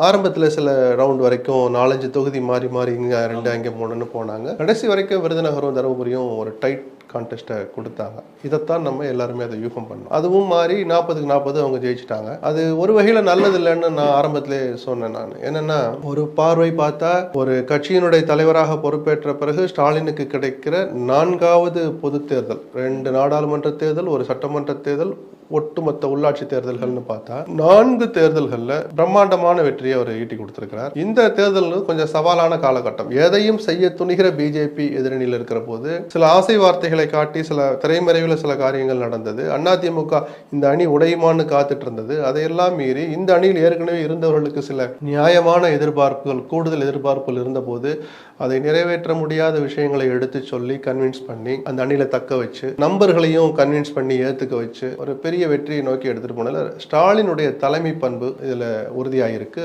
ஆரம்பத்தில் சில ரவுண்ட் வரைக்கும் 4-5 தொகுதி மாறி மாறி இங்கே 2 அங்கே 3ன்னு போனாங்க. கடைசி வரைக்கும் விருதுநகரும் தருமபுரியும் ஒரு டைட் கான்டெஸ்ட்டை கொடுத்தாங்க. இதைத்தான் நம்ம எல்லாருமே அதை யூகம் பண்ணோம். அதுவும் மாறி 40க்கு 40 அவங்க ஜெயிச்சிட்டாங்க. அது ஒரு வகையில் நல்லது இல்லைன்னு நான் ஆரம்பத்திலே சொன்னேன். நான் என்னன்னா, ஒரு பார்வை பார்த்தா ஒரு கட்சியினுடைய தலைவராக பொறுப்பேற்ற பிறகு ஸ்டாலினுக்கு கிடைக்கிற 4வது பொது தேர்தல், 2 நாடாளுமன்ற தேர்தல், ஒரு சட்டமன்ற தேர்தல், ஒட்டுமொத்த உள்ளாட்சி தேர்தல்கள்னு பார்த்தா 4 தேர்தல்களில் பிரம்மாண்டமான வெற்றியை அவர் ஈட்டி கொடுத்திருக்கிறார். இந்த தேர்தல் கொஞ்சம் சவாலான காலகட்டம். எதையும் செய்ய துணிகிற பிஜேபி எதிரணியில் இருக்கிற போது சில ஆசை வார்த்தைகளை காட்டி சில திரைமறைவில் சில காரியங்கள் நடந்தது. அதிமுக இந்த அணி உடையுமான்னு காத்துட்டு இருந்தது. அதையெல்லாம் மீறி இந்த அணியில் ஏற்கனவே இருந்தவர்களுக்கு சில நியாயமான எதிர்பார்ப்புகள், கூடுதல் எதிர்பார்ப்புகள் இருந்தபோது அதை நிறைவேற்ற முடியாத விஷயங்களை எடுத்து சொல்லி கன்வின்ஸ் பண்ணி அந்த அணியில தக்க வச்சு நம்பர்களையும் கன்வின்ஸ் பண்ணி ஏத்துக்க வச்சு ஒரு பெரிய வெற்றியை நோக்கி எடுத்துட்டு போனதுல ஸ்டாலினுடைய தலைமை பண்பு இதுல உறுதியாயிருக்கு.